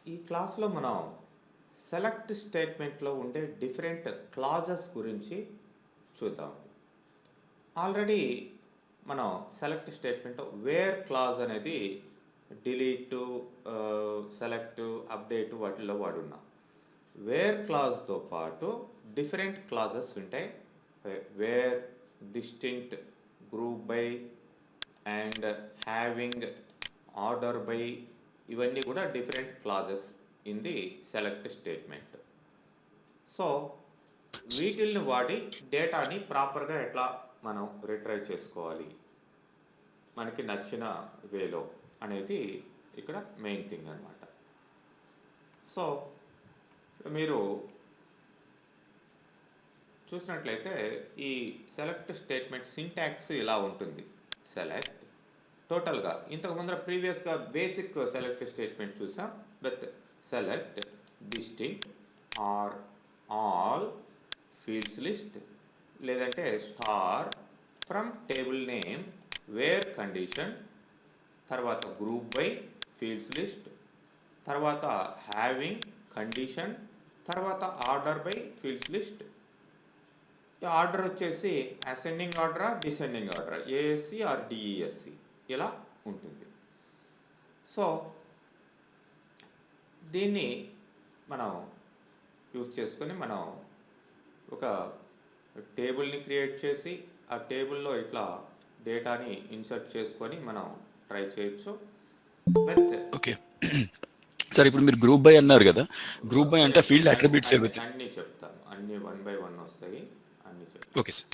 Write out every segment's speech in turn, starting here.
ఈ క్లాస్లో మనం సెలెక్ట్ స్టేట్మెంట్లో ఉండే డిఫరెంట్ క్లాజెస్ గురించి చూద్దాం. ఆల్రెడీ మనం సెలెక్ట్ స్టేట్మెంట్ వేర్ క్లాజ్ అనేది డిలీట్, సెలెక్ట్, అప్డేట్ వాటిల్లో వాడున్నాం. వేర్ క్లాజ్తో పాటు డిఫరెంట్ క్లాజెస్ ఉంటాయి. Where, distinct, group by and having, order by, ఇవన్నీ కూడా different clauses in the select statement. So వీటిల్ని వాడి డేటాని ప్రాపర్గా ఎట్లా మనం రిట్రైవ్ చేసుకోవాలి మనకి నచ్చిన వేలో అనేది ఇక్కడ మెయిన్ థింగ్ అనమాట. సో మీరు చూసినట్లయితే ఈ సెలెక్ట్ స్టేట్మెంట్ సింటాక్స్ ఇలా ఉంటుంది. సెలెక్ట్ టోటల్గా ఇంతకు ముందర ప్రీవియస్గా బేసిక్ సెలెక్ట్ స్టేట్మెంట్ చూసాం. But select distinct or all fields list, లేదంటే star from table name where condition, తర్వాత గ్రూప్ బై ఫీల్డ్స్ లిస్ట్, తర్వాత హ్యావింగ్ కండిషన్, తర్వాత ఆర్డర్ బై ఫీల్డ్స్ లిస్ట్. ఈ ఆర్డర్ వచ్చేసి అసెండింగ్ ఆర్డరా, డిసెండింగ్ ఆర్డరా, ఏఎస్సి ఆర్ డిఈఎస్సి ఇలా ఉంటుంది. సో దీన్ని మనం యూజ్ చేసుకొని మనం ఒక టేబుల్ని క్రియేట్ చేసి ఆ టేబుల్లో ఇట్లా డేటాని ఇన్సర్ట్ చేసుకొని మనం ట్రై చేయొచ్చు. బట్ ఓకే సార్, ఇప్పుడు మీరు గ్రూప్ బై అన్నారు కదా, గ్రూప్ బై అంటే ఫీల్డ్ అట్రిబ్యూట్స్ ఏవైతే. అన్నీ చెప్తాను, అన్నీ 1 by 1 వస్తాయి, అన్నీ చెప్తాను. Okay sir.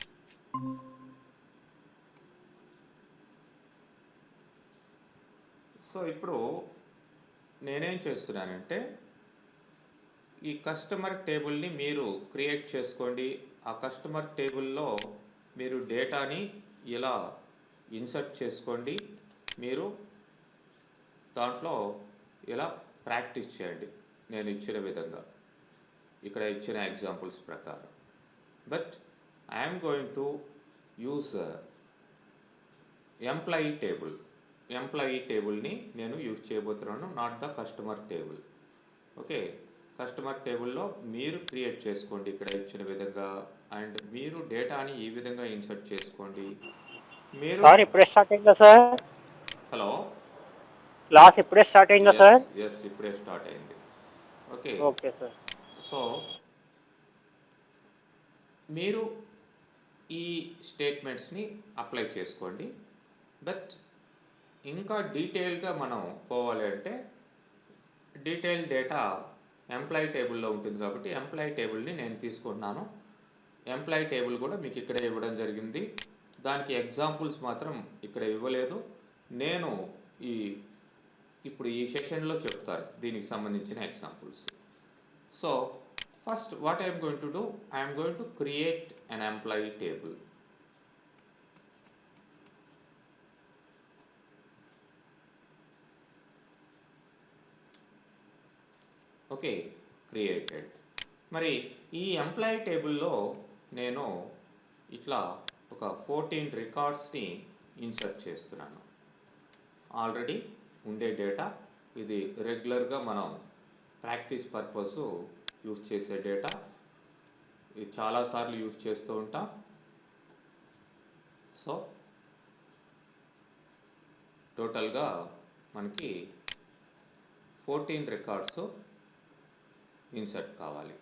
సో ఇప్పుడు నేనేం చేస్తున్నానంటే ఈ కస్టమర్ టేబుల్ని మీరు క్రియేట్ చేసుకోండి. ఆ కస్టమర్ టేబుల్లో మీరు డేటాని ఇలా ఇన్సర్ట్ చేసుకోండి. మీరు దాంట్లో ఇలా ప్రాక్టీస్ చేయండి నేను ఇచ్చిన విధంగా, ఇక్కడ ఇచ్చిన ఎగ్జాంపుల్స్ ప్రకారం. But I'm going to use employee table. Employee టేబుల్ని నేను యూజ్ చేయబోతున్నాను, not the customer table. Okay, customer టేబుల్లో మీరు క్రియేట్ చేసుకోండి ఇక్కడ ఇచ్చిన విధంగా, అండ్ మీరు డేటాని ఈ విధంగా ఇన్సర్ట్ చేసుకోండి. మీరు సార్ ఇప్పుడే స్టార్ట్ అయిందా సార్? హలో, క్లాస్ ఇప్పుడే స్టార్ట్ అయిందా సార్? ఎస్ ఇప్పుడే స్టార్ట్ అయింది. Okay okay sir. సో మీరు ఈ స్టేట్మెంట్స్ని అప్లై చేసుకోండి. బట్ ఇంకా డీటెయిల్గా మనం పోవాలి అంటే డీటెయిల్ డేటా ఎంప్లాయీ టేబుల్లో ఉంటుంది కాబట్టి ఎంప్లాయీ టేబుల్ని నేను తీసుకుంటున్నాను. ఎంప్లాయీ టేబుల్ కూడా మీకు ఇక్కడే ఇవ్వడం జరిగింది. దానికి ఎగ్జాంపుల్స్ మాత్రం ఇక్కడ ఇవ్వలేదు. నేను ఇప్పుడు ఈ సెషన్లో చెప్తాను దీనికి సంబంధించిన examples. So first what I'm going to do, I'm going to create an employee table. Okay, created. మరి ఈ ఎంప్లాయీ టేబుల్లో నేను ఇట్లా ఒక 14 రికార్డ్స్ని ఇన్సర్ట్ చేస్తున్నాను. ఆల్రెడీ ఉండే డేటా ఇది, రెగ్యులర్గా మనం ప్రాక్టీస్ పర్పస్ యూజ్ చేసే డేటా, ఇది చాలాసార్లు యూజ్ చేస్తూ ఉంటాం. సో టోటల్గా మనకి 14 రికార్డ్స్ ఇన్సర్ట్ కావాలి.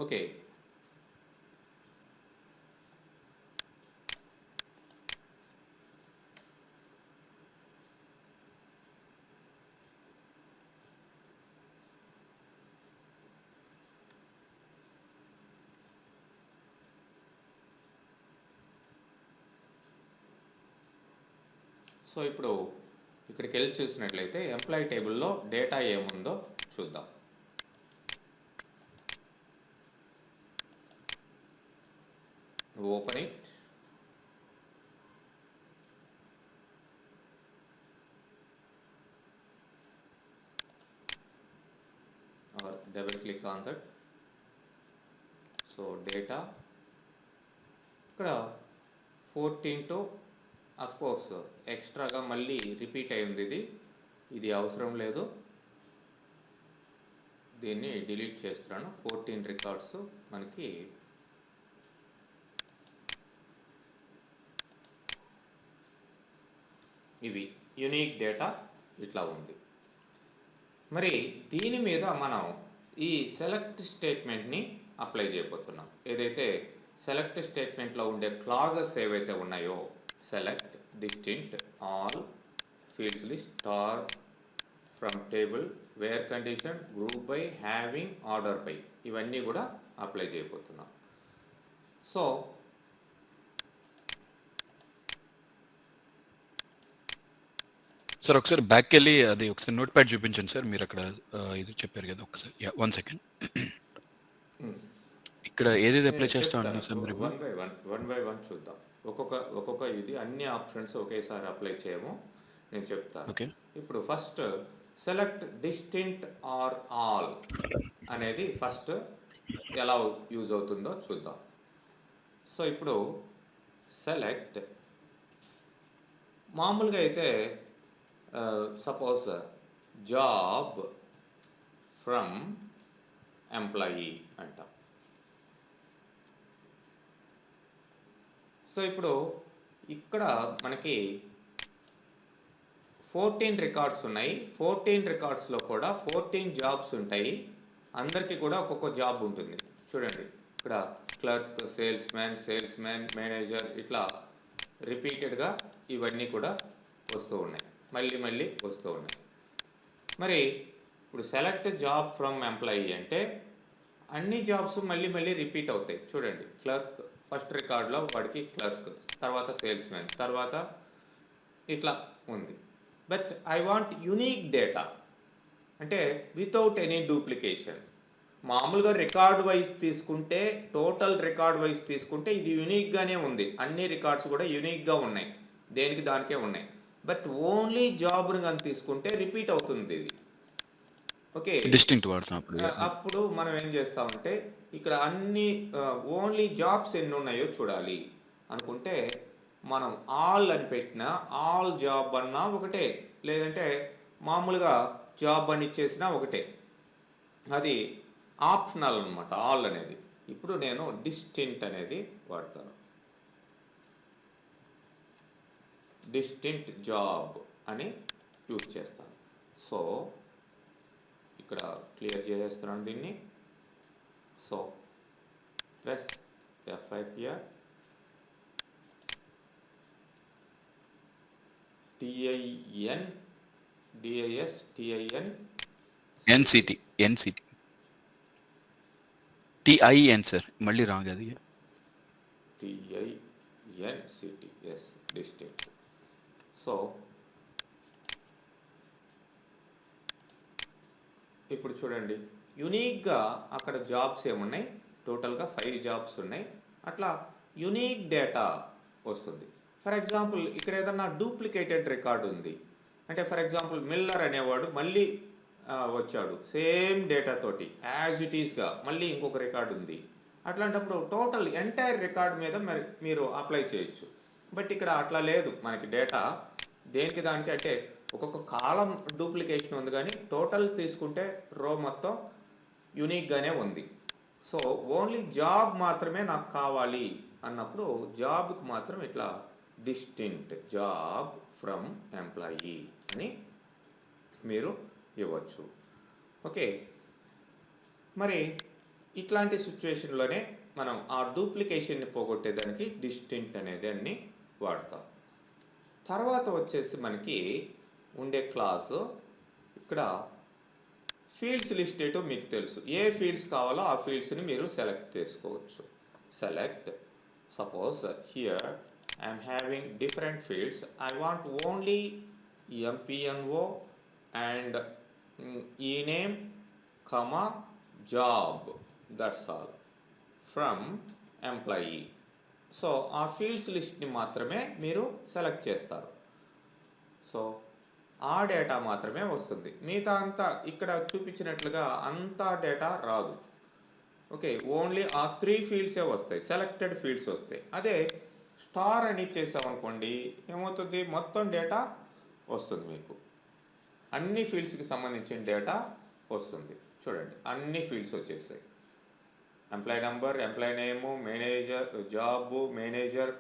ఓకే, సో ఇప్పుడు ఇక్కడికి వెళ్ళి చూసినట్లయితే ఎంప్లాయీ టేబుల్లో డేటా ఏముందో చూద్దాం. Open it. or double click on that. So data ఇక్కడ 14 to అఫ్ కోర్స్ ఎక్స్ట్రాగా మళ్ళీ రిపీట్ అయింది ఇది అవసరం లేదు, దీన్ని డిలీట్ చేస్తున్నాను. 14 రికార్డ్స్ మనకి ఇవి యూనిక్ డేటా ఇట్లా ఉంది. మరి దీని మీద మనం ఈ సెలెక్ట్ స్టేట్మెంట్ని అప్లై చేయబోతున్నాం. ఏదైతే సెలెక్ట్ స్టేట్మెంట్లో ఉండే క్లాజెస్ ఏవైతే ఉన్నాయో, select, distinct, all, fields list, star, from table, where condition, group by, having, order by, ఇవన్నీ కూడా అప్లై చేయబోతున్నాం. సో సార్ ఒకసారి బ్యాక్కి వెళ్ళి అది ఒకసారి నోట్ ప్యాడ్ చూపించండి సార్. మీరు అక్కడ ఇది చెప్పారు కదా, ఒకసారి 1 సెకండ్. ఇక్కడ ఏదేది అప్లై చేస్తా ఉన్నాను సార్ మీరు? వన్ బై వన్ చూద్దాం. ఒక్కొక్క ఇది అన్ని ఆప్షన్స్ ఒకేసారి అప్లై చేయము, నేను చెప్తాను. ఓకే. ఇప్పుడు first select distinct or all అనేది ఫస్ట్ ఎలా యూజ్ అవుతుందో చూద్దాం. సో ఇప్పుడు సెలెక్ట్ మామూలుగా అయితే సపోజ్ జాబ్ ఫ్రమ్ ఎంప్లాయీ అంటాం. సో ఇప్పుడు ఇక్కడ మనకి 14 రికార్డ్స్ ఉన్నాయి. 14 రికార్డ్స్లో కూడా 14 జాబ్స్ ఉంటాయి. అందరికీ కూడా ఒక్కొక్క జాబ్ ఉంటుంది. చూడండి ఇక్కడ క్లర్క్, సేల్స్ మ్యాన్, మేనేజర్, ఇట్లా రిపీటెడ్గా ఇవన్నీ కూడా వస్తూ ఉన్నాయి, మళ్ళీ వస్తూ ఉన్నాయి. మరి ఇప్పుడు సెలెక్ట్ జాబ్ ఫ్రమ్ ఎంప్లాయీ అంటే అన్ని జాబ్స్ మళ్ళీ రిపీట్ అవుతాయి. చూడండి క్లర్క్ ఫస్ట్ రికార్డులో వాడికి క్లర్క్, తర్వాత సేల్స్ మ్యాన్, తర్వాత ఇట్లా ఉంది. But I want unique data అంటే వితౌట్ ఎనీ డూప్లికేషన్. మామూలుగా రికార్డ్ వైజ్ తీసుకుంటే, టోటల్ రికార్డ్ వైజ్ తీసుకుంటే ఇది యునీక్గానే ఉంది, అన్ని రికార్డ్స్ కూడా యునీక్గా ఉన్నాయి, దేనికి దానికే ఉన్నాయి. బట్ ఓన్లీ జాబ్ని కానీ తీసుకుంటే రిపీట్ అవుతుంది ఇది. ఓకే, డిస్టింక్ట్ వాడతాం అప్పుడు మనం ఏం చేస్తామంటే ఇక్కడ అన్ని ఓన్లీ జాబ్స్ ఎన్ని ఉన్నాయో చూడాలి అనుకుంటే మనం ఆల్ అని పెట్టినా, ఆల్ జాబ్ అన్నా ఒకటే, లేదంటే మామూలుగా జాబ్ అని ఇచ్చేసినా ఒకటే, అది ఆప్షనల్ అనమాట ఆల్ అనేది. ఇప్పుడు నేను డిస్టింక్ట్ అనేది వాడతాను. డిస్టింక్ట్ జాబ్ అని యూజ్ చేస్తాను. సో ఇక్కడ క్లియర్ చేసేస్తున్నాను దీన్ని. So press F5 here. TIN DIS TIN NCT TIN sir, మళ్ళీ రాంగ్ అది. TINCT, yes, distinct. సో ఇప్పుడు చూడండి యునీక్గా అక్కడ జాబ్స్ ఏమున్నాయి, టోటల్గా 5 జాబ్స్ ఉన్నాయి. అట్లా యునీక్ డేటా వస్తుంది. ఫర్ ఎగ్జాంపుల్ ఇక్కడ ఏదన్నా డూప్లికేటెడ్ రికార్డు ఉంది అంటే, ఫర్ ఎగ్జాంపుల్ మిల్లర్ అనేవాడు మళ్ళీ వచ్చాడు సేమ్ డేటా తోటి యాజ్ ఇట్ ఈస్గా, మళ్ళీ ఇంకొక రికార్డు ఉంది. అట్లాంటప్పుడు టోటల్ ఎంటైర్ రికార్డు మీద మీరు అప్లై చేయొచ్చు. బట్ ఇక్కడ అట్లా లేదు, మనకి డేటా దేనికి దానికి అంటే ఒక్కొక్క కాలం డూప్లికేషన్ ఉంది, కానీ టోటల్ తీసుకుంటే రో మొత్తం యూనిక్గానే ఉంది. సో ఓన్లీ జాబ్ మాత్రమే నాకు కావాలి అన్నప్పుడు జాబ్కి మాత్రం ఇట్లా డిస్టింక్ట్ జాబ్ ఫ్రమ్ ఎంప్లాయీ అని మీరు ఇవ్వచ్చు. ఓకే, మరి ఇట్లాంటి సిచ్యువేషన్లోనే మనం ఆ డూప్లికేషన్ని పోగొట్టేదానికి డిస్టింక్ట్ అనేది అన్ని వాడతాం. తర్వాత వచ్చేసి మనకి ఉండే క్లాసు ఇక్కడ ఫీల్డ్స్ లిస్ట్ ఏంటో మీకు తెలుసు. ఏ ఫీల్డ్స్ కావాలో ఆ ఫీల్డ్స్ని మీరు సెలెక్ట్ చేసుకోవచ్చు. Select, suppose here I'm having different fields. I want only MPNO and ename comma job, that's all from employee. So ఆ ఫీల్డ్స్ లిస్ట్ని మాత్రమే మీరు సెలెక్ట్ చేస్తారు. సో ఆ డేటా మాత్రమే వస్తుంది, మిగతా అంతా ఇక్కడ చూపించినట్లుగా అంతా డేటా రాదు. ఓకే, ఓన్లీ ఆ 3 ఫీల్డ్సే వస్తాయి, సెలెక్టెడ్ ఫీల్డ్స్ వస్తాయి. అదే స్టార్ అని ఇచ్చేసామనుకోండి ఏమవుతుంది, మొత్తం డేటా వస్తుంది మీకు, అన్ని ఫీల్డ్స్కి సంబంధించిన డేటా వస్తుంది. చూడండి అన్ని ఫీల్డ్స్ వచ్చేసాయి, employee number, employee name, manager, job, manager,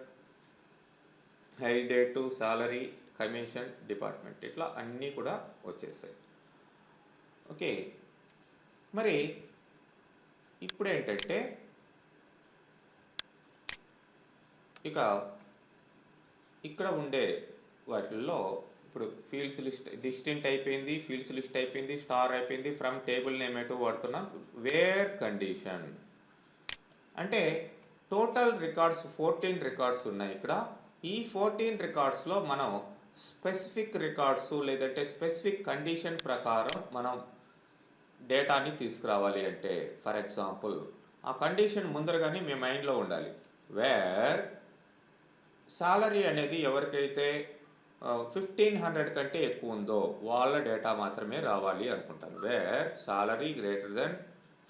hire date, salary, commission, department, ఇట్లా అన్నీ కూడా వచ్చేసాయి. ఓకే, మరి ఇప్పుడు ఏంటంటే ఇక ఇక్కడ ఉండే వాటిల్లో ఇప్పుడు ఫీల్డ్స్ లిస్ట్ డిస్టింట్ అయిపోయింది, ఫీల్డ్స్ లిస్ట్ అయిపోయింది, స్టార్ అయిపోయింది, ఫ్రమ్ టేబుల్ నేమ్ ఎటు వాడుతున్నాం, వేర్ కండిషన్ అంటే టోటల్ రికార్డ్స్ 14 రికార్డ్స్ ఉన్నాయి ఇక్కడ. ఈ 14 రికార్డ్స్లో మనం స్పెసిఫిక్ రికార్డ్స్ లేదంటే స్పెసిఫిక్ కండిషన్ ప్రకారం మనం డేటాని తీసుకురావాలి అంటే, ఫర్ ఎగ్జాంపుల్ ఆ కండిషన్ ముందరగానే మీ మైండ్లో ఉండాలి. వేర్ సాలరీ అనేది ఎవరికైతే 1500 కంటే ఎక్కువ ఉందో వాళ్ళ డేటా మాత్రమే రావాలి అనుకుంటాను. వేర్ సాలరీ గ్రేటర్ దెన్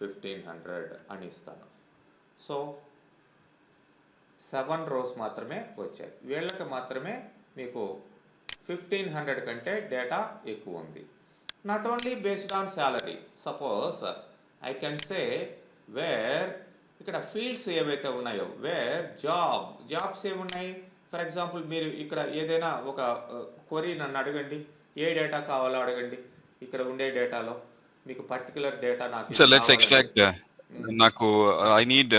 1500 అని ఇస్తాను. సో 7 రోస్ మాత్రమే వచ్చాయి, వీళ్ళకి మాత్రమే మీకు 1500 కంటే డేటా ఎక్కువ ఉంది. Not only based on salary, suppose I can say where ఇక్కడ ఫీల్డ్స్ ఏవైతే ఉన్నాయో, వేర్ జాబ్స్ ఏమున్నాయి, ఫర్ ఎగ్జాంపుల్ మీరు ఇక్కడ ఏదైనా ఒక క్వరీ నన్ను అడగండి, ఏ డేటా కావాలో అడగండి, ఇక్కడ ఉండే డేటాలో మీకు పర్టికులర్ డేటా నాకు సో లెట్స్ ఎక్స్ట్రాక్ట్ నాకు I need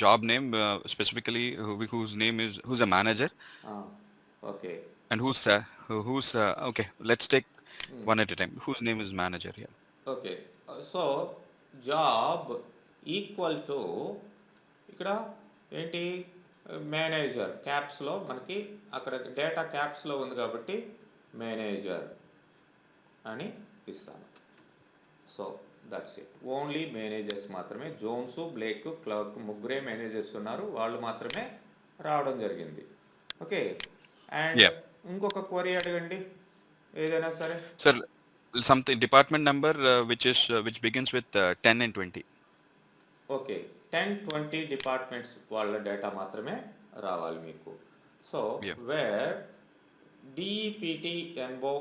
job name specifically who's a manager okay and who's okay, let's take one at a time. Whose name is manager? Yeah. Okay, so job equal to ఇక్కడ ఏంటి, manager క్యాప్స్లో మనకి అక్కడ data క్యాప్స్లో ఉంది కాబట్టి manager అని ఇస్తాను. So that's it, only managers మాత్రమే, Jones, Blake, clerk ముగ్గురే మేనేజర్స్ ఉన్నారు, వాళ్ళు మాత్రమే రావడం జరిగింది. ఓకే, అండ్ ఇంకొక క్వరీ అడగండి ఏదైనా సరే. Sir, something department number which begins with 10 and 20. Okay, 10-20 departments వాళ్ళ డేటా మాత్రమే రావాలి మీకు. So where DEPTNO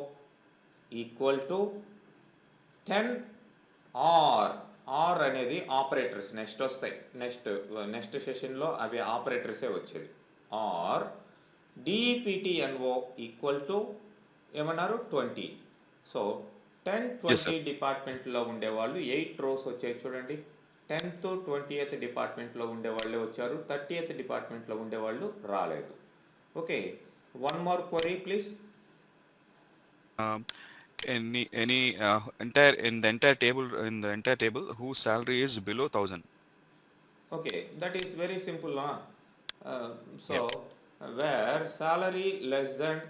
equal to 10 or అనేది ఆపరేటర్స్ నెక్స్ట్ వస్తాయి, నెక్స్ట్ సెషన్లో అవి ఆపరేటర్సే వచ్చేది. ఆర్ DEPTNO ఈక్వల్ టు ఏమన్నారు 20. సో 10-20 డిపార్ట్మెంట్లో ఉండేవాళ్ళు 8 రోస్ వచ్చాయి చూడండి. 10th 20th డిపార్ట్మెంట్లో ఉండేవాళ్ళే వచ్చారు, 30th డిపార్ట్మెంట్లో ఉండేవాళ్ళు రాలేదు. Okay, one more query please. Any in the entire table whose salary is below 1000. Okay, that is very simple. So where salary less than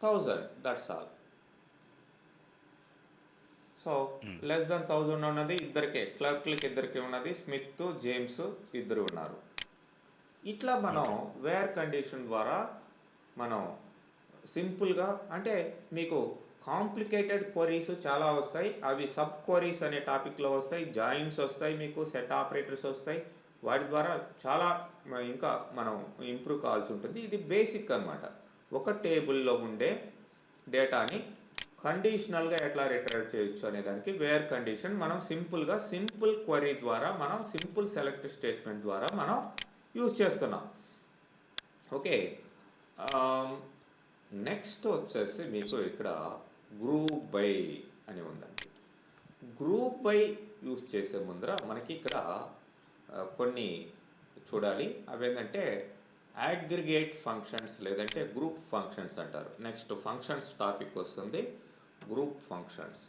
1000, that's all. So less than 1000 ఉన్నది ఇద్దరికే, క్లర్క్లకి ఇద్దరికే ఉన్నది, Smith, James ఇద్దరు ఉన్నారు. ఇట్లా మనం where condition ద్వారా మనం సింపుల్గా, అంటే మీకు కాంప్లికేటెడ్ క్వరీస్ చాలా వస్తాయి, అవి సబ్ క్వరీస్ అనే టాపిక్లో వస్తాయి, జాయిన్స్ వస్తాయి, మీకు సెట్ ఆపరేటర్స్ వస్తాయి, వాటి ద్వారా చాలా ఇంకా మనం ఇంప్రూవ్ కావాల్సి ఉంటుంది. ఇది బేసిక్ అన్నమాట. ఒక టేబుల్లో ఉండే డేటాని కండిషనల్గా ఎట్లా రిట్రైవ్ చేయొచ్చు అనే దానికి వేర్ కండిషన్ మనం సింపుల్ క్వరీ ద్వారా, మనం సింపుల్ సెలెక్ట్ స్టేట్మెంట్ ద్వారా మనం యూజ్ చేస్తున్నాం. ఓకే, నెక్స్ట్ వచ్చేసి మీకు ఇక్కడ గ్రూప్ బై అని ఉందండి. గ్రూప్ బై యూజ్ చేసే ముందర మనకి ఇక్కడ కొన్ని చూడాలి. అవేంటంటే అగ్రిగేట్ ఫంక్షన్స్ లేదంటే గ్రూప్ ఫంక్షన్స్ అంటారు. నెక్స్ట్ ఫంక్షన్స్ టాపిక్ వస్తుంది, గ్రూప్ ఫంక్షన్స్.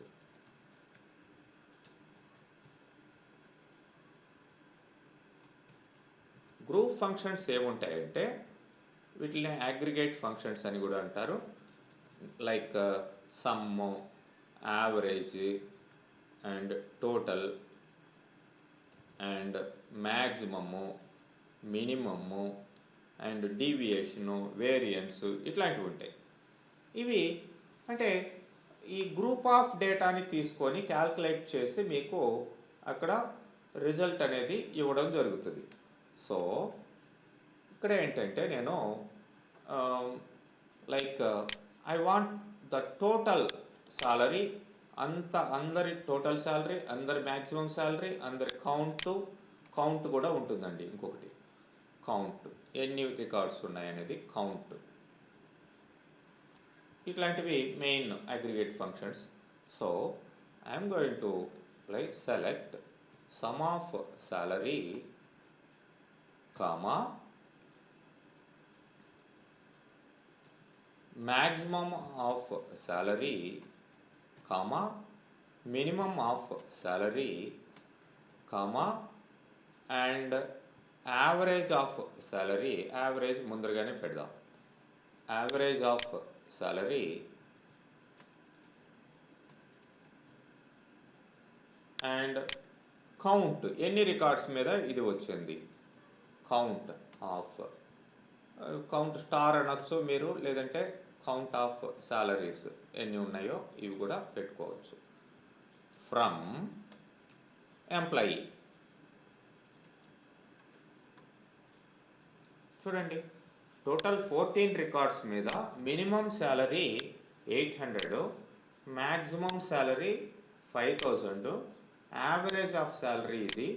గ్రూప్ ఫంక్షన్స్ ఏముంటాయంటే వీటిని అగ్రిగేట్ ఫంక్షన్స్ అని కూడా అంటారు. Like some, average and total and maximum, minimum and deviation, variance ఇట్లాంటివి ఉంటాయి. ఇవి అంటే ఈ గ్రూప్ ఆఫ్ డేటాని తీసుకొని క్యాల్కులేట్ చేసి మీకు అక్కడ రిజల్ట్ అనేది ఇవ్వడం జరుగుతుంది. సో ఇక్కడ ఏంటంటే నేను like I want the total salary, అందరి టోటల్ శాలరీ, అందరి మ్యాక్సిమం శాలరీ, అందరి కౌంట్ కూడా ఉంటుందండి. ఇంకొకటి కౌంట్, ఎన్ని రికార్డ్స్ ఉన్నాయనేది కౌంట్. ఇట్లాంటివి main aggregate functions. So I'm going to like select some of salary comma maximum of salary comma minimum of salary comma and average of salary. average ముందరగానే పెడదాం. average of salary and count, ఎన్ని records మీద ఇది వచ్చింది, count of, count star అనొచ్చు మీరు, లేదంటే count of salaries ఎన్ని ఉన్నాయో ఇవి కూడా పెట్టుకోవచ్చు. ఫ్రమ్ ఎంప్లాయీ చూడండి, టోటల్ 14 రికార్డ్స్ మీద minimum salary 800, maximum salary 5000, average of salary ఇది,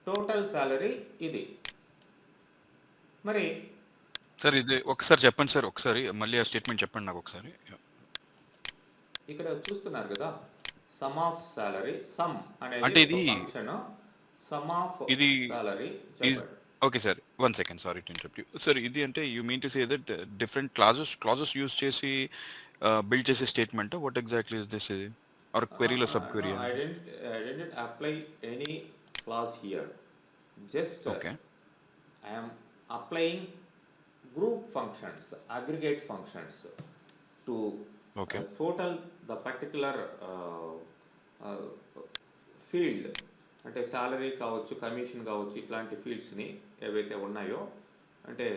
టోటల్ శాలరీ ఇది. మరి సార్ ఇది ఒకసారి చెప్పండి సార్, ఒకసారి మళ్ళీ ఆ స్టేట్మెంట్ చెప్పండి నాకు ఒకసారి. ఇక్కడ చూస్తున్నారు కదా, సమ్ ఆఫ్ సాలరీ, సమ్ అంటే అనేది ఇది ఒక ఫంక్షన్, సమ్ ఆఫ్ ఇది సాలరీ is చెప్పండి. Okay sir, 1 second, sorry to interrupt you sir. ఇది అంటే you mean to say that different clauses use చేసి బిల్డ్ చేసే statement, what exactly is this, ఇది ఆర్ క్వెరీలో sub No, query? I didn't apply any clause here. Just okay I am applying group functions, aggregate functions to okay total the particular field. అంటే salary కావచ్చు, commission కావచ్చు, ఇట్లాంటి ఫీల్డ్స్ని ఏవైతే ఉన్నాయో, అంటే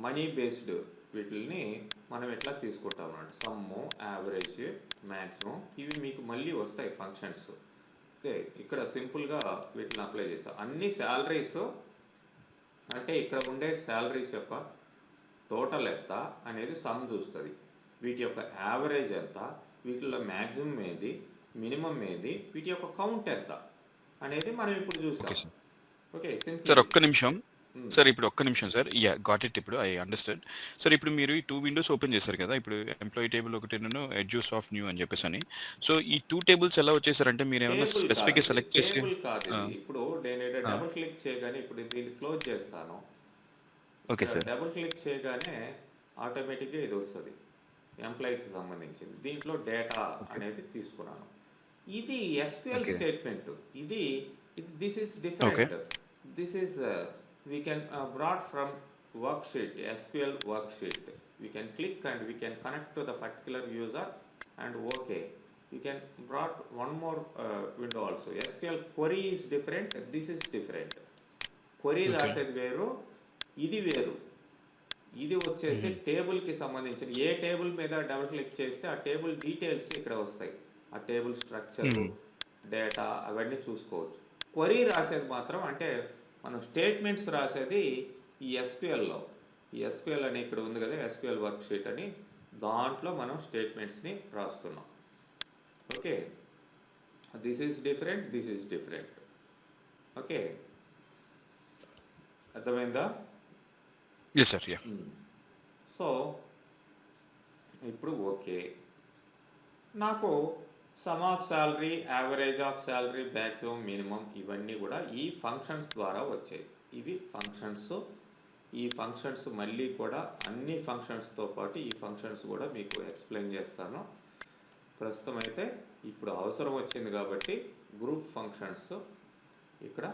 money based వీటిని మనం ఎట్లా తీసుకుంటాం అన్నమాట. సమ్ము, యావరేజ్, మ్యాక్సిమం, ఇవి మీకు మళ్ళీ వస్తాయి ఫంక్షన్స్. ఓకే, ఇక్కడ సింపుల్గా వీటిని అప్లై చేస్తాం. అన్ని శాలరీస్ అంటే ఇక్కడ ఉండే శాలరీస్ యొక్క టోటల్ ఎంత అనేది సమ్ చూస్తుంది, వీటి యొక్క యావరేజ్ ఎంత, వీటిలో మ్యాక్సిమం ఏది, మినిమం ఏది, వీటి యొక్క కౌంట్ ఎంత అనేది మనం ఇప్పుడు చూసాం. Okay sir. Okay, sir simple. ఒక్క నిమిషం సార్, ఇప్పుడు ఒక్క నిమిషం సార్. యా గాట్ ఇట్, ఇప్పుడు ఐ అండర్స్టాండ్ సార్. ఇప్పుడు మీరు ఈ 2 విండోస్ ఓపెన్ చేశారు కదా, ఇప్పుడు ఎంప్లాయీ టేబుల్ ఒకటి, ఎడ్యూస్ ఆఫ్ న్యూ అని చెప్పేసి అని. సో ఈ 2 టేబుల్స్ ఎలా వచ్చేసారంటే మీరు ఏమైనా టేబుల్ స్పెసిఫిక్గా కాదు, సెలెక్ట్ చేసి టేబుల్ కాదు ఇది. ఇప్పుడు నేను డబుల్ క్లిక్ చేయగానే, ఇప్పుడు దీన్ని క్లోజ్ చేస్తాను, ఓకే సార్. డబుల్ క్లిక్ చేయగానే ఆటోమేటిక్గా ఇది వస్తుంది, ఎంప్లాయీకి సంబంధించింది. దీంట్లో డేటా అనేది తీసుకున్నాను. ఇది ఎస్క్యూఎల్ ఓకే స్టేట్మెంట్. ఇది this is different. This is we can brought from worksheet, SQL worksheet. We can click and we can connect to the particular user and okay. We can brought one more window also. SQL query is different, this is different. Query okay రాసేది వేరు, ఇది వేరు. ఇది వచ్చేసి టేబుల్కి సంబంధించిన, ఏ table మీద double click చేస్తే ఆ టేబుల్ డీటెయిల్స్ ఇక్కడ వస్తాయి, ఆ టేబుల్ స్ట్రక్చర్, డేటా అవన్నీ చూసుకోవచ్చు. క్వరీ రాసేది మాత్రం, అంటే మనం స్టేట్మెంట్స్ రాసేది ఈ ఎస్క్యూఎల్లో. ఈ ఎస్క్యూఎల్ అని ఇక్కడ ఉంది కదా, ఎస్క్యూఎల్ వర్క్ షీట్ అని, దాంట్లో మనం స్టేట్మెంట్స్ని రాస్తున్నాం. Okay, this is different, this is different. Okay, అర్థమైందా? Yes sir. యా సో ఇప్పుడు ఓకే, నాకు sum of salary, average of salary, maximum, minimum, ఇవన్నీ కూడా ఈ ఫంక్షన్స్ ద్వారా వచ్చాయి. ఇవి ఫంక్షన్స్. ఈ ఫంక్షన్స్ మళ్ళీ కూడా అన్ని ఫంక్షన్స్తో పాటు ఈ ఫంక్షన్స్ కూడా మీకు ఎక్స్ప్లెయిన్ చేస్తాను. ప్రస్తుతం అయితే ఇప్పుడు అవసరం వచ్చింది కాబట్టి గ్రూప్ ఫంక్షన్స్, ఇక్కడ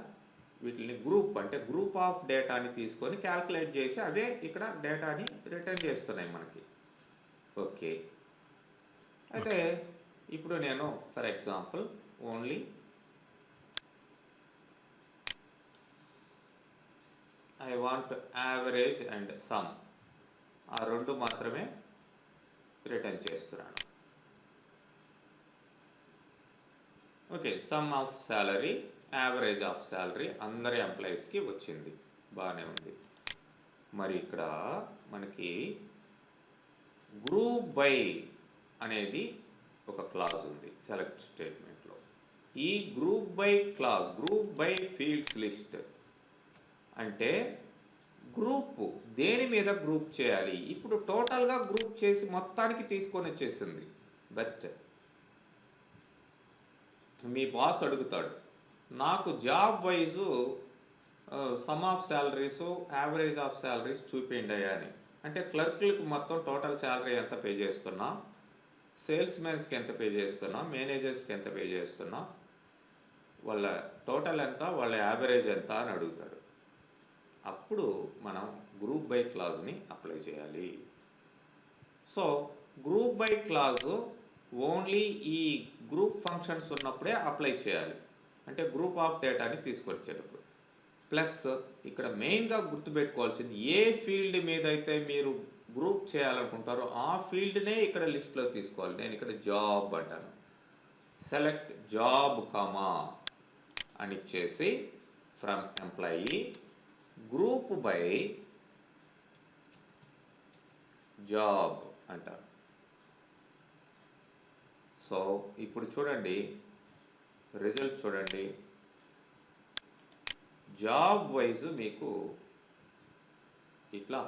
వీటిని గ్రూప్ అంటే గ్రూప్ ఆఫ్ డేటాని తీసుకొని క్యాల్కులేట్ చేసి అవే ఇక్కడ డేటాని రిటర్న్ చేస్తున్నాయి మనకి. ఓకే, అయితే ఇప్పుడు నేను for example only I want average and some, ఆ రెండు మాత్రమే రిటర్న్ చేస్తున్నాను. Okay, some of salary, average of salary అందరి ఎంప్లాయీస్కి వచ్చింది. బాగానే ఉంది. మరి ఇక్కడ మనకి గ్రూప్ బై అనేది ఒక క్లాజ్ ఉంది సెలెక్ట్ స్టేట్మెంట్లో. ఈ group by clause, group by fields list అంటే గ్రూప్ దేని మీద గ్రూప్ చేయాలి. ఇప్పుడు టోటల్గా గ్రూప్ చేసి మొత్తానికి తీసుకొని వచ్చేసింది. బట్ మీ బాస్ అడుగుతాడు, నాకు job wise some of salaries, average of salaries చూపించండి అయ్యా అని. అంటే క్లర్క్లకు మొత్తం టోటల్ శాలరీ ఎంత పే చేస్తున్నా, సేల్స్ మ్యాన్స్కి ఎంత పే చేస్తున్నా, మేనేజర్స్కి ఎంత పే చేస్తున్నా, వాళ్ళ టోటల్ ఎంత, వాళ్ళ యావరేజ్ ఎంత అని అడుగుతాడు. అప్పుడు మనం గ్రూప్ బై క్లాజ్ని అప్లై చేయాలి. So group by clause only ఈ గ్రూప్ ఫంక్షన్స్ ఉన్నప్పుడే అప్లై చేయాలి. అంటే గ్రూప్ ఆఫ్ డేటాని తీసుకొచ్చేటప్పుడు. ప్లస్ ఇక్కడ మెయిన్గా గుర్తుపెట్టుకోవాల్సింది, ఏ ఫీల్డ్ మీద అయితే మీరు గ్రూప్ చేయాలనుకుంటారో ఆ ఫీల్డ్నే ఇక్కడ లిస్ట్లో తీసుకోవాలి. నేను ఇక్కడ జాబ్ అంటాను. సెలెక్ట్ జాబ్ కామా అని ఇచ్చేసి from employee group by job అంటారు. సో ఇప్పుడు చూడండి, రిజల్ట్ చూడండి. జాబ్ వైజ్ మీకు ఇట్లా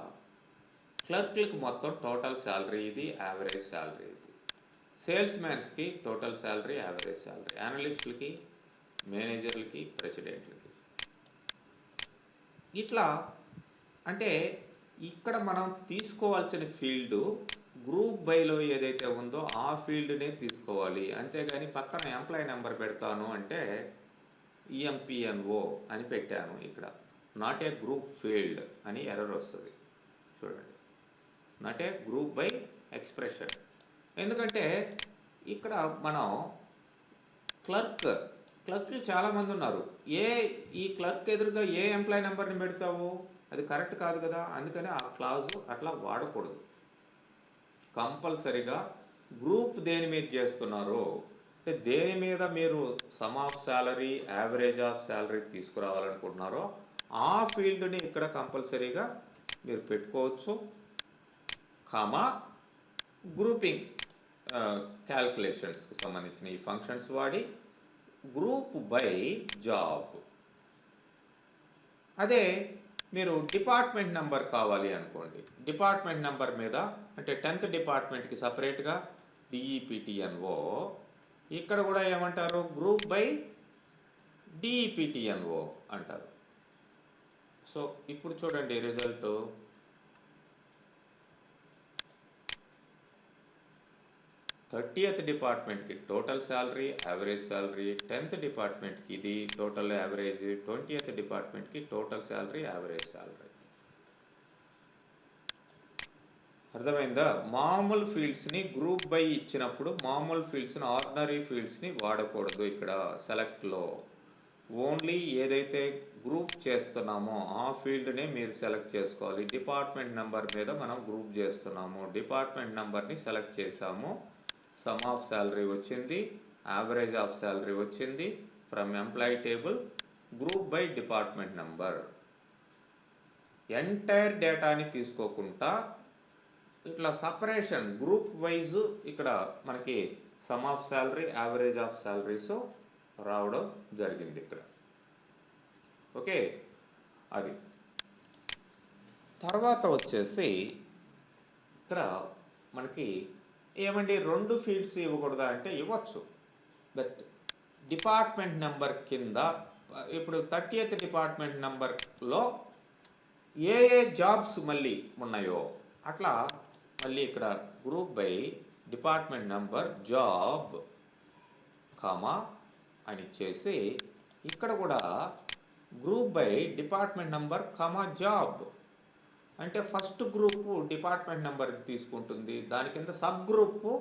క్లర్క్లకు మొత్తం టోటల్ శాలరీ ఇది, యావరేజ్ శాలరీ ఇది, సేల్స్ మ్యాన్స్కి టోటల్ శాలరీ, యావరేజ్ శాలరీ, అనలిస్టులకి, మేనేజర్లకి, ప్రెసిడెంట్లకి. ఇట్లా అంటే ఇక్కడ మనం తీసుకోవాల్సిన ఫీల్డు గ్రూప్ బైలో ఏదైతే ఉందో ఆ ఫీల్డ్నే తీసుకోవాలి. అంతేగాని పక్కన ఎంప్లాయీ నెంబర్ పెడతాను అంటే ఈఎంపిఎన్ఓ అని పెట్టాను, ఇక్కడ నాట్ ఏ గ్రూప్ ఫీల్డ్ అని ఎర్రర్ వస్తుంది. చూడండి, not a group by expression. ఎందుకంటే ఇక్కడ మనం క్లర్క్లు చాలామంది ఉన్నారు. ఈ క్లర్క్ ఎదురుగా ఏ ఎంప్లాయీ నెంబర్ని పెడతావు, అది కరెక్ట్ కాదు కదా. అందుకని ఆ క్లాజు అట్లా వాడకూడదు. కంపల్సరిగా గ్రూప్ దేని మీద చేస్తున్నారో, అంటే దేని మీద మీరు sum of salary, average of salary తీసుకురావాలనుకుంటున్నారో ఆ ఫీల్డ్ని ఇక్కడ కంపల్సరీగా మీరు పెట్టుకోవచ్చు. కామా గ్రూపింగ్ క్యాల్కులేషన్స్కి సంబంధించిన ఈ ఫంక్షన్స్ వాడి గ్రూప్ బై జాబ్. అదే మీరు డిపార్ట్మెంట్ నెంబర్ కావాలి అనుకోండి, డిపార్ట్మెంట్ నెంబర్ మీద అంటే 10th డిపార్ట్మెంట్కి సపరేట్గా డిఈపిటిఎన్ఓ, ఇక్కడ కూడా ఏమంటారు, గ్రూప్ బై డిఈపిటిఎన్ఓ అంటారు. సో ఇప్పుడు చూడండి రిజల్ట్. 30th డిపార్ట్మెంట్కి total salary, average salary, 10th డిపార్ట్మెంట్కి ఇది టోటల్ యావరేజ్, 20th డిపార్ట్మెంట్కి టోటల్ శాలరీ, యావరేజ్ శాలరీ. అర్థమైందా? మామూలు ఫీల్డ్స్ని గ్రూప్ బై ఇచ్చినప్పుడు మామూలు ఫీల్డ్స్ని, ఆర్డినరీ ఫీల్డ్స్ని వాడకూడదు. ఇక్కడ సెలెక్ట్లో ఓన్లీ ఏదైతే గ్రూప్ చేస్తున్నామో ఆ ఫీల్డ్నే మీరు సెలెక్ట్ చేసుకోవాలి. డిపార్ట్మెంట్ నెంబర్ మీద మనం గ్రూప్ చేస్తున్నాము, డిపార్ట్మెంట్ నెంబర్ని సెలెక్ట్ చేసాము, సమ్ ఆఫ్ శాలరీ వచ్చింది, యావరేజ్ ఆఫ్ శాలరీ వచ్చింది, from employee table group by department number. Entire డేటాని తీసుకోకుండా ఇట్లా సపరేషన్ గ్రూప్ వైజ్ ఇక్కడ మనకి some of salary, average of salaries రావడం జరిగింది ఇక్కడ. ఓకే, అది తర్వాత వచ్చేసి ఇక్కడ మనకి ఏమండి 2 ఫీల్డ్స్ ఇవ్వకూడదా అంటే ఇవ్వచ్చు. బట్ డిపార్ట్మెంట్ నెంబర్ కింద ఇప్పుడు 30th డిపార్ట్మెంట్ నెంబర్లో ఏ జాబ్స్ మళ్ళీ ఉన్నాయో అట్లా మళ్ళీ ఇక్కడ group by department number job comma అని ఇచ్చేసి ఇక్కడ కూడా group by department number comma job. అంటే ఫస్ట్ గ్రూపు డిపార్ట్మెంట్ నెంబర్ తీసుకుంటుంది, దాని కింద సబ్ గ్రూపు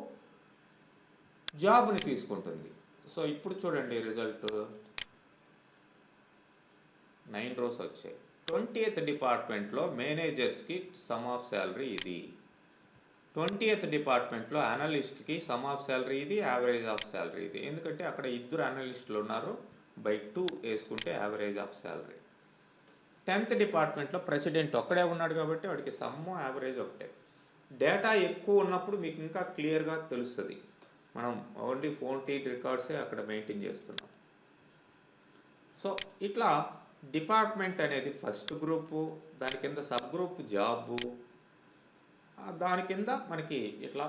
జాబ్ని తీసుకుంటుంది. సో ఇప్పుడు చూడండి రిజల్ట్ 9 rows వచ్చాయి. 20th డిపార్ట్మెంట్లో మేనేజర్స్కి సమ్ ఆఫ్ శాలరీ ఇది, 20th డిపార్ట్మెంట్లో అనలిస్ట్కి సమ్ ఆఫ్ శాలరీ ఇది, యావరేజ్ ఆఫ్ శాలరీ ఇది. ఎందుకంటే అక్కడ 2 అనలిస్టులు ఉన్నారు, బై 2 వేసుకుంటే యావరేజ్ ఆఫ్ శాలరీ. 10th డిపార్ట్మెంట్లో ప్రెసిడెంట్ ఒక్కడే ఉన్నాడు కాబట్టి వాడికి సమ్ము యావరేజ్ ఒకటే. డేటా ఎక్కువ ఉన్నప్పుడు మీకు ఇంకా క్లియర్గా తెలుస్తుంది. మనం ఓన్లీ 14 రికార్డ్సే అక్కడ మెయింటైన్ చేస్తున్నాం. సో ఇట్లా డిపార్ట్మెంట్ అనేది ఫస్ట్ గ్రూపు, దాని కింద సబ్ గ్రూప్ జాబు, దాని కింద మనకి ఇట్లా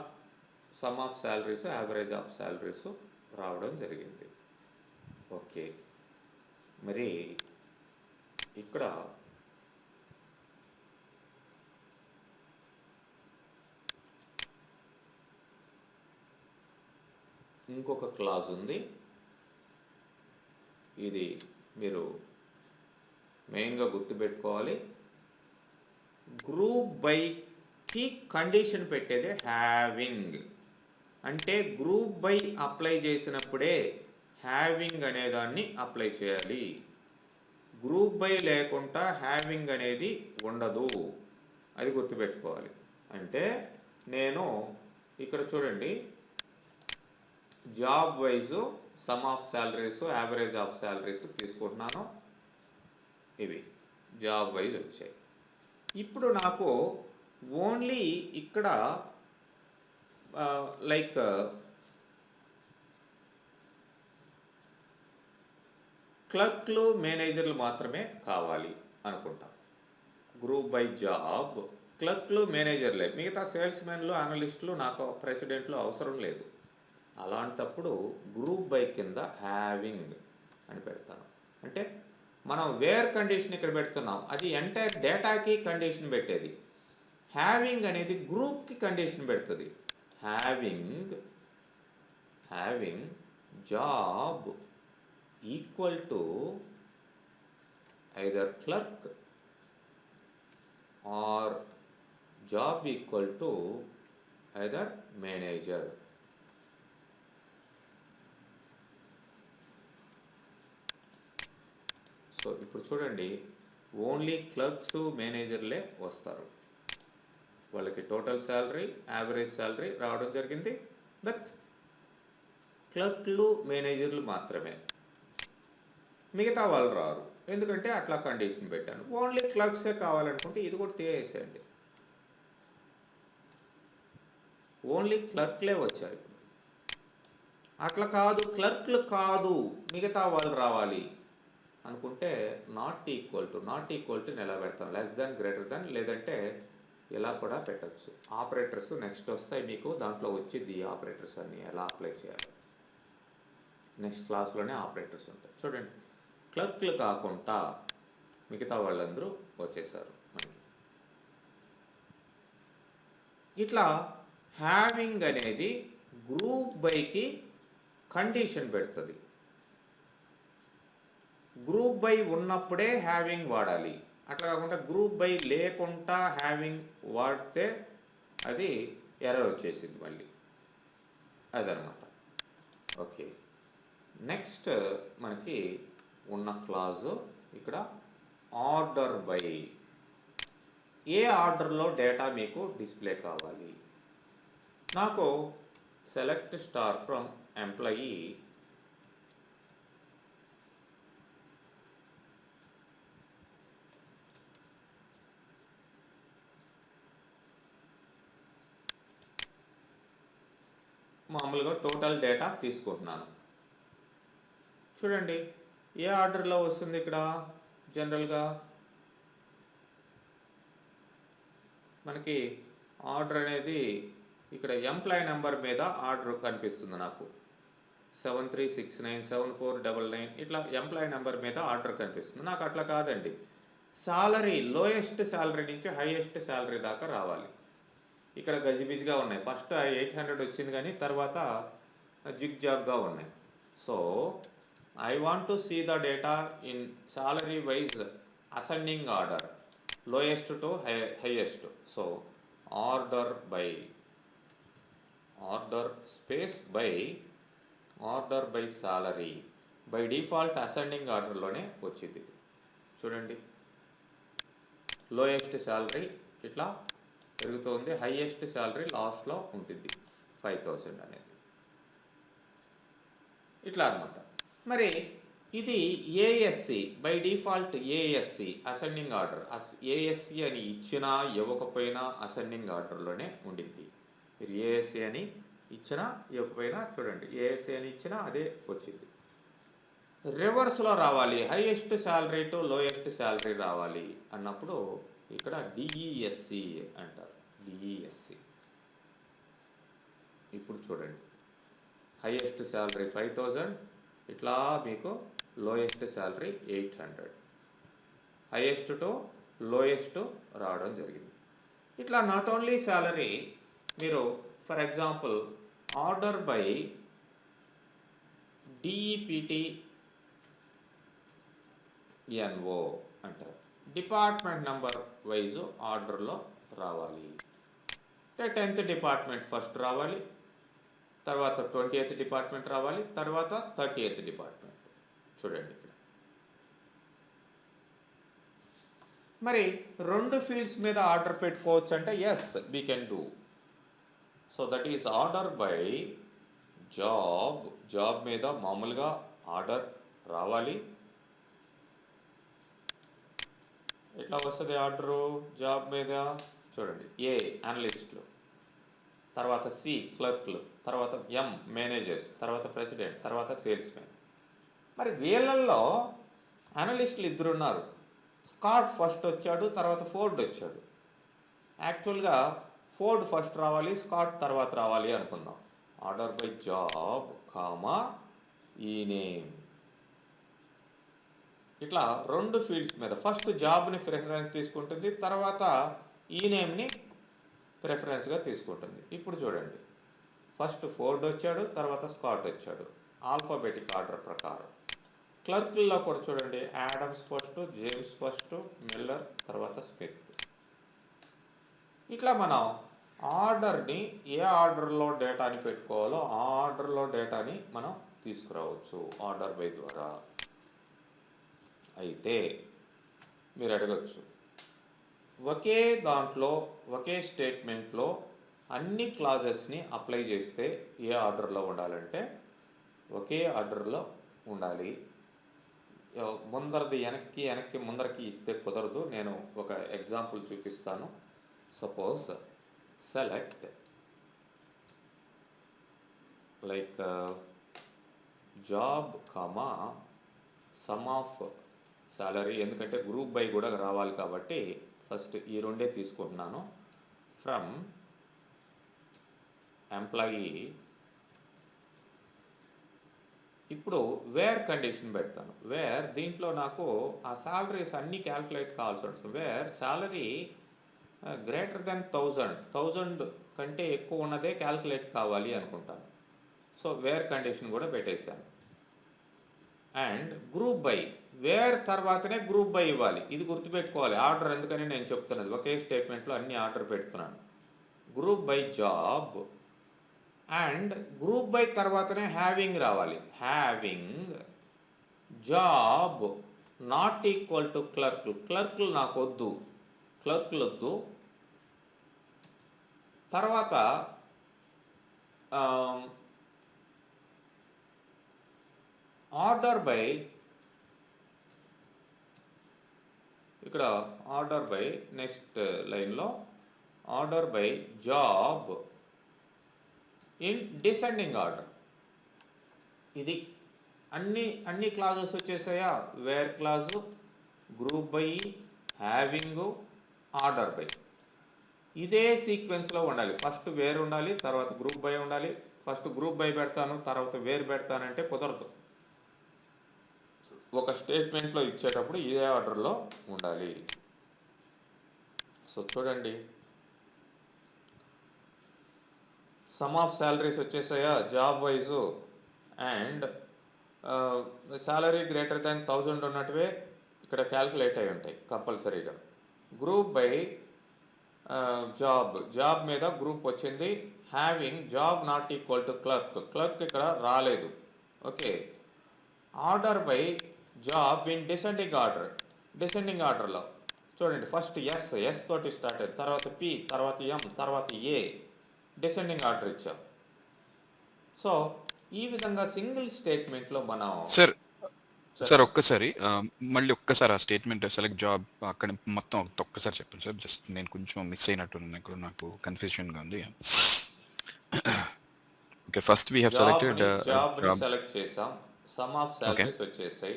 some of salaries, average of salaries రావడం జరిగింది. ఓకే, మరి ఇక్కడ ఇంకొక క్లాజ్ ఉంది. ఇది మీరు మెయిన్గా గుర్తుపెట్టుకోవాలి. గ్రూప్ బైకి కండిషన్ పెట్టేదే హ్యావింగ్. అంటే గ్రూప్ బై అప్లై చేసినప్పుడే హ్యావింగ్ అనేదాన్ని అప్లై చేయాలి. గ్రూప్ బై లేకుండా హ్యావింగ్ అనేది ఉండదు, అది గుర్తుపెట్టుకోవాలి. అంటే నేను ఇక్కడ చూడండి, job wise some of salaries, average of salaries తీసుకుంటున్నాను. ఇవి జాబ్ వైజ్ వచ్చాయి. ఇప్పుడు నాకు ఓన్లీ ఇక్కడ లైక్ క్లర్క్లు, మేనేజర్లు మాత్రమే కావాలి అనుకుంటాం. గ్రూప్ బై జాబ్ క్లర్క్లు, మేనేజర్లే, మిగతా సేల్స్ మెన్లు, అనలిస్టులు నాకు ప్రెసిడెంట్లు అవసరం లేదు. అలాంటప్పుడు గ్రూప్ బై కింద హ్యావింగ్ అని పెడతాను. అంటే మనం వేర్ కండిషన్ ఇక్కడ పెడుతున్నాం, అది ఎంటైర్ డేటాకి కండిషన్ పెట్టేది. హ్యావింగ్ అనేది గ్రూప్కి కండిషన్ పెడుతుంది. Having job equal to either clerk or job equal to either manager. So ఇప్పుడు చూడండి, ఓన్లీ క్లర్క్స్, మేనేజర్లే వస్తారు. వాళ్ళకి టోటల్ శాలరీ, యావరేజ్ శాలరీ రావడం జరిగింది. బట్ క్లర్క్లు, మేనేజర్లు మాత్రమే, మిగతా వాళ్ళు రారు. ఎందుకంటే అట్లా కండిషన్ పెట్టాను. ఓన్లీ క్లర్క్సే కావాలనుకుంటే ఇది కూడా తీసేయండి. ఓన్లీ క్లర్క్లే వచ్చారు. అట్లా కాదు, క్లర్క్లు కాదు, మిగతా వాళ్ళు రావాలి అనుకుంటే నాట్ ఈక్వల్ టు ఎలా పెడతాం? లెస్ దాన్, గ్రేటర్ దాన్, లేదంటే ఇలా కూడా పెట్టచ్చు. ఆపరేటర్స్ నెక్స్ట్ వస్తాయి మీకు, దాంట్లో వచ్చింది ఈ ఆపరేటర్స్ అన్నీ ఎలా అప్లై చేయాలి. నెక్స్ట్ క్లాస్లోనే ఆపరేటర్స్ ఉంటాయి. చూడండి, క్లర్క్లు కాకుండా మిగతా వాళ్ళందరూ వచ్చేసారు మనకి. ఇట్లా హ్యావింగ్ అనేది గ్రూప్ బైకి కండిషన్ పెడుతుంది. గ్రూప్ బై ఉన్నప్పుడే హ్యావింగ్ వాడాలి. అట్లా కాకుండా గ్రూప్ బై లేకుండా హ్యావింగ్ వాడితే అది ఎర్రర్ వచ్చేసింది మళ్ళీ, అదనమాట. ఓకే, నెక్స్ట్ మనకి ఉన్న క్లాజు ఇక్కడ ఆర్డర్ బై. ఏ ఆర్డర్లో డేటా మీకు డిస్ప్లే కావాలి? నాకు సెలెక్ట్ స్టార్ ఫ్రమ్ ఎంప్లాయీ మామూలుగా టోటల్ డేటా తీసుకుంటున్నాను. చూడండి, ఏ ఆర్డర్లో వస్తుంది ఇక్కడ? జనరల్గా మనకి ఆర్డర్ అనేది ఇక్కడ ఎంప్లాయీ నెంబర్ మీద ఆర్డర్ కనిపిస్తుంది నాకు. 73697499 ఇట్లా ఎంప్లాయీ నెంబర్ మీద ఆర్డర్ కనిపిస్తుంది. నాకు అట్లా కాదండి, సాలరీ లోయెస్ట్ శాలరీ నుంచి హైయెస్ట్ శాలరీ దాకా రావాలి. ఇక్కడ గజిబిజిగా ఉన్నాయి. ఫస్ట్ 800 వచ్చింది, కానీ తర్వాత జిగ్ జాగ్గా ఉన్నాయి. So I want to see the data in salary wise ascending order, lowest to highest. So order by, order space by, order by salary. By default ascending order లోనే వచ్చింది. చూడండి, లోయెస్ట్ శాలరీ ఇట్లా పెరుగుతుంది, highest salary లాస్ట్లో ఉంటుంది 5000 అనేది. ఇట్లా అనమాట. మరి ఇది ASC, by default ASC ascending order. ASC అని ఇచ్చినా ఇవ్వకపోయినా అసెండింగ్ ఆర్డర్లోనే ఉండిద్ది. మీరు ఏఎస్సి అని ఇచ్చినా ఇవ్వకపోయినా చూడండి, ఏఎస్సి అని ఇచ్చినా అదే వచ్చింది. రివర్స్లో రావాలి, highest salary to lowest salary రావాలి అన్నప్పుడు ఇక్కడ డిఈఎస్సి అంటారు. డిఈఎస్సి. ఇప్పుడు చూడండి, హైయెస్ట్ శాలరీ 5000, ఇట్లా మీకు lowest salary 800, highest to lowest రావడం జరిగింది. ఇట్లా నాట్ ఓన్లీ శాలరీ, మీరు for example order by DEPT NO అంటారు. డిపార్ట్మెంట్ నెంబర్ వైజ్ ఆర్డర్లో రావాలి. అంటే 10th డిపార్ట్మెంట్ ఫస్ట్ రావాలి, తర్వాత 20th డిపార్ట్మెంట్ రావాలి, తర్వాత 30th డిపార్ట్మెంట్. చూడండి ఇక్కడ మరి 2 ఫీల్డ్స్ మీద ఆర్డర్ పెట్టుకోవచ్చు అంటే yes, we can do. So that is order by job. Job మీద మామూలుగా ఆర్డర్ రావాలి. ఎట్లా వస్తుంది ఆర్డరు జాబ్ మీద? చూడండి, ఏ అనలిస్టులు, తర్వాత సి క్లర్క్లు, తర్వాత ఎం మేనేజర్స్, తర్వాత ప్రెసిడెంట్, తర్వాత సేల్స్ మ్యాన్. మరి వీళ్ళల్లో అనలిస్టులు 2 ఉన్నారు. స్కాట్ ఫస్ట్ వచ్చాడు, తర్వాత ఫోర్డ్ వచ్చాడు. యాక్చువల్గా ఫోర్డ్ ఫస్ట్ రావాలి, స్కాట్ తర్వాత రావాలి అనుకుందాం. ఆర్డర్ బై జాబ్ కామా ఈ నేమ్. ఇట్లా 2 ఫీల్డ్స్ మీద ఫస్ట్ జాబ్ని ప్రిఫరెన్స్ తీసుకుంటుంది, తర్వాత ఈ నేమ్ని ప్రిఫరెన్స్గా తీసుకుంటుంది. ఇప్పుడు చూడండి, ఫస్ట్ ఫోర్డ్ వచ్చాడు, తర్వాత స్కాట్ వచ్చాడు ఆల్ఫాబెటిక్ ఆర్డర్ ప్రకారం. క్లర్క్ల్లో కూడా చూడండి, Adams first, James first, Miller, తర్వాత స్మిత్. ఇట్లా మనం ఆర్డర్ని ఏ ఆర్డర్లో డేటాని పెట్టుకోవాలో ఆ ఆర్డర్లో డేటాని మనం తీసుకురావచ్చు ఆర్డర్ బై ద్వారా. అయితే మీరు అడగచ్చు, ఒకే దాంట్లో ఒకే స్టేట్మెంట్లో అన్ని క్లాజెస్ని అప్లై చేస్తే ఏ ఆర్డర్లో ఉండాలంటే ఒకే ఆర్డర్లో ఉండాలి. ముందరది వెనక్కి ముందరకి ఇస్తే కుదరదు. నేను ఒక ఎగ్జాంపుల్ చూపిస్తాను. Suppose select like job comma some of salary, ఎందుకంటే గ్రూప్ బై కూడా రావాలి కాబట్టి ఫస్ట్ ఈ 2 తీసుకుంటున్నాను. From employee. ఇప్పుడు వేర్ కండిషన్ పెడతాను. వేర్ దీంట్లో నాకు ఆ సాలరీస్ అన్నీ క్యాల్కులేట్ కావాల్సి ఉంటుంది. వేర్ సాలరీ గ్రేటర్ దెన్ 1000 కంటే ఎక్కువ ఉన్నదే క్యాల్కులేట్ కావాలి అనుకుంటాను. సో వేర్ కండిషన్ కూడా పెట్టేశాను. అండ్ గ్రూప్ బై, వేర్ తర్వాతనే గ్రూప్ బై ఇవ్వాలి. ఇది గుర్తుపెట్టుకోవాలి. ఆర్డర్ ఎందుకని నేను చెప్తున్నది, ఒకే స్టేట్మెంట్లో అన్ని ఆర్డర్ పెడుతున్నాను. Group by job and group by తర్వాతనే హ్యావింగ్ రావాలి. Having job not equal to clerk. క్లర్క్లు నాకు వద్దు, క్లర్క్లు వద్దు. తర్వాత ఆర్డర్ బై, ఇక్కడ ఆర్డర్ బై నెక్స్ట్ లైన్లో order by job in descending order. ఇది అన్ని క్లాజెస్ వచ్చేసాయా? Where clause, group by, having, order by. ఇదే సీక్వెన్స్లో ఉండాలి. ఫస్ట్ వేర్ ఉండాలి, తర్వాత గ్రూప్ బై ఉండాలి. ఫస్ట్ గ్రూప్ బై పెడతాను, తర్వాత వేర్ పెడతానంటే కుదరదు. ఒక స్టేట్మెంట్లో ఇచ్చేటప్పుడు ఇదే ఆర్డర్లో ఉండాలి. సో చూడండి, సమ్ ఆఫ్ శాలరీస్ వచ్చేసాయా job wise. And salary greater than 1000 ఉన్నట్టువే ఇక్కడ క్యాల్కులేట్ అయి ఉంటాయి కంపల్సరీగా. గ్రూప్ బై జాబ్ మీద గ్రూప్ వచ్చింది. Having job not equal to clerk ఇక్కడ రాలేదు. Okay. Order by job in descending ఆర్డర్లో చూడండి, ఫస్ట్ ఎస్ తోటి స్టార్ట్ అయ్యింది, తర్వాత పి, తర్వాత ఎం, తర్వాత ఏ, డిసెండింగ్ ఆర్డర్ ఇచ్చాం. సో ఈ విధంగా సింగిల్ స్టేట్మెంట్లో మనం సార్ సార్ ఒక్కసారి మళ్ళీ ఒక్కసారి ఆ స్టేట్మెంట్ సెలెక్ట్ జాబ్ అక్కడ మొత్తం ఒక్కసారి చెప్పండి సార్. జస్ట్ నేను కొంచెం మిస్ అయినట్టున్నాను, ఇక్కడ నాకు కన్ఫ్యూజన్గా ఉంది. Okay, first we have selected జాబ్ని జాబ్. సెలెక్ట్ చేసాం. సమ్ ఆఫ్ ఓకే సాలరీస్ వచ్చేసాయి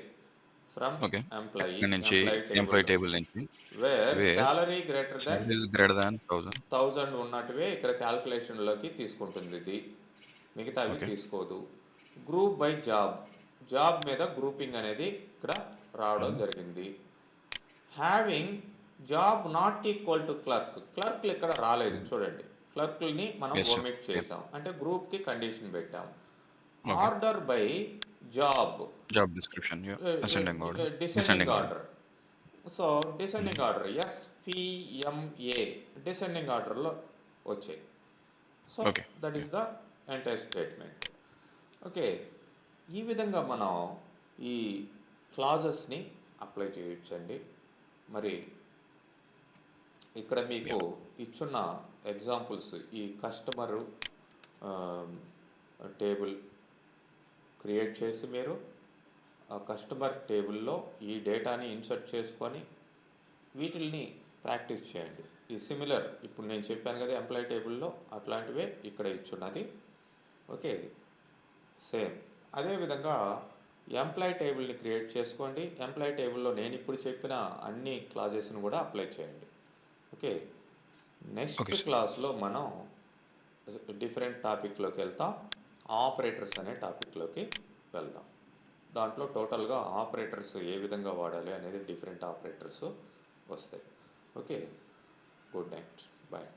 ఫ్రమ్ ఓకే ఎంప్లాయీ ఇక్కడ నుంచి ఎంప్లాయీ ఎంప్లాయీ టేబుల్ నుంచి where where salary greater then salary is greater than 1000. 1000 ఉన్నట్టువే ఇక్కడ క్యాల్కులేషన్లోకి తీసుకుంటుంది ఇది, మిగతావి ఓకే తీసుకోదు. గ్రూప్ బై జాబ్, జాబ్ మీద గ్రూపింగ్ అనేది ఇక్కడ రావడం జరిగింది. Having job not equal to clerk, క్లర్క్లు ఇక్కడ రాలేదు చూడండి, క్లర్క్ని మనం ఎస్ సార్. ఒమిట్ చేసాం, అంటే గ్రూప్కి కండిషన్ పెట్టాం. Okay order by job, job description ascending order. Descending order. So descending order SPMA descending ఆర్డర్లో వచ్చాయి. So okay that is the entire statement. Okay, ఈ విధంగా మనం ఈ క్లాజెస్ని అప్లై చేయొచ్చండి. మరి ఇక్కడ మీకు ఇచ్చున్న ఎగ్జాంపుల్స్, ఈ కస్టమరు టేబుల్ క్రియేట్ చేసి మీరు ఆ కస్టమర్ టేబుల్లో ఈ డేటాని ఇన్సర్ట్ చేసుకొని వీటిల్ని ప్రాక్టీస్ చేయండి. ఈ సిమిలర్ ఇప్పుడు నేను చెప్పాను కదా ఎంప్లాయీ టేబుల్లో, అట్లాంటివే ఇక్కడ ఇచ్చున్నది. ఓకే, సేమ్ అదేవిధంగా ఎంప్లాయీ టేబుల్ని క్రియేట్ చేసుకోండి. ఎంప్లాయీ టేబుల్లో నేను ఇప్పుడు చెప్పిన అన్ని క్లాజెస్ని కూడా అప్లై చేయండి. Okay, next okay sir. క్లాస్లో మనం డిఫరెంట్ టాపిక్లోకి వెళ్తాం. ఆపరేటర్స్ అనే టాపిక్లోకి వెళ్దాం. దాంట్లో టోటల్గా ఆపరేటర్స్ ఏ విధంగా వాడాలి అనేది డిఫరెంట్ ఆపరేటర్స్ వస్తాయి. Okay, good night, bye.